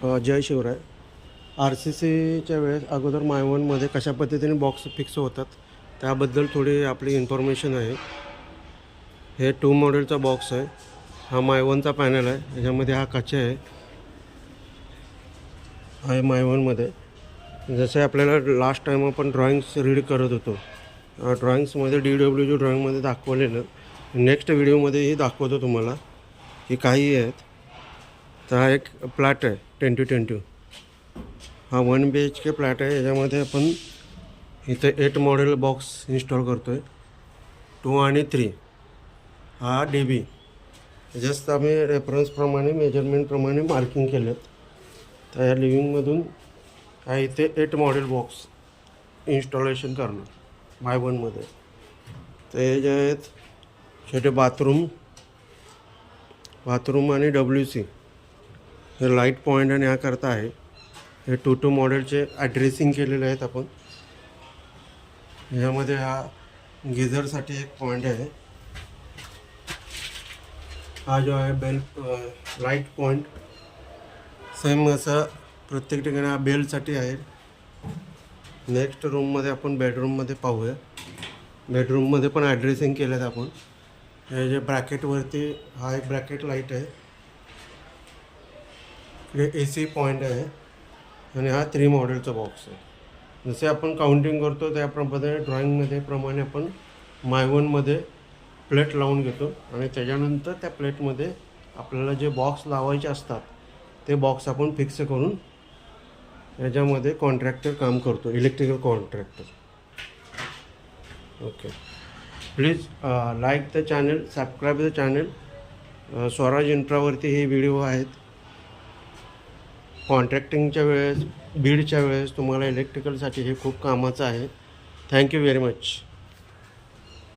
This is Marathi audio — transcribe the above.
जय शिवराय. आर सी सीच्या वेळेस अगोदर मायवनमध्ये कशा पद्धतीने बॉक्स फिक्स होतात त्याबद्दल थोडी आपली इन्फॉर्मेशन आहे. हे 2 मॉडेलचा बॉक्स आहे. हा मायवनचा पॅनल आहे. ह्याच्यामध्ये हा कच्चा आहे. हा मायवनमध्ये जसे आपल्याला लास्ट टाईम आपण ड्रॉइंग्स रीड करत होतो, ड्रॉइंग्समध्ये DWG ड्रॉइंगमध्ये दाखवलेलं नेक्स्ट व्हिडिओमध्येही दाखवतो तुम्हाला की काही आहेत. तर हा एक प्लॅट आहे 10x10. हा 1 BHK फ्लॅट आहे. याच्यामध्ये आपण इथे 8 मॉडेल बॉक्स इन्स्टॉल करतो आहे. 2 आणि 3 हा DB जस्ट आम्ही रेफरन्सप्रमाणे मेजरमेंटप्रमाणे मार्किंग केलं. तर या लिव्हिंगमधून हा इथे 8 मॉडेल बॉक्स इन्स्टॉलेशन करणार मायवनमध्ये. तर हे जे आहेत छोटे बाथरूम आणि WC हे लाईट पॉईंट आणि याकरता आहे. हे 2 मॉडेलचे ॲड्रेसिंग केलेले आहेत आपण. ह्यामध्ये हा गिझरसाठी एक पॉईंट आहे. हा जो आहे बेल लाईट पॉईंट सेम असा प्रत्येक ठिकाणी हा बेलसाठी आहे. नेक्स्ट रूममध्ये आपण बेडरूममध्ये पाहूया. बेडरूममध्ये पण ॲड्रेसिंग केलं आहे आपण. हे जे ब्रॅकेटवरती हा एक ब्रॅकेट लाईट आहे. हे AC पॉईंट आहे आणि हा 3 मॉडेलचा बॉक्स आहे. जसे आपण काउंटिंग करतो त्याप्रमाणे ड्रॉइंगमध्ये प्रमाणे आपण मायवनमध्ये प्लेट लावून घेतो आणि त्याच्यानंतर त्या प्लेटमध्ये आपल्याला जे बॉक्स लावायचे असतात ते बॉक्स आपण फिक्स करून याच्यामध्ये कॉन्ट्रॅक्टर काम करतो, electrical contractor. Okay, please like the channel, subscribe the channel. Swaraj इन्फ्रावरती हे व्हिडिओ आहेत. कॉन्ट्रॅक्टिंगच्या वेळेस, बीडच्या वेळेस तुम्हाला इलेक्ट्रिकलसाठी हे खूप कामाचं आहे. Thank you very much.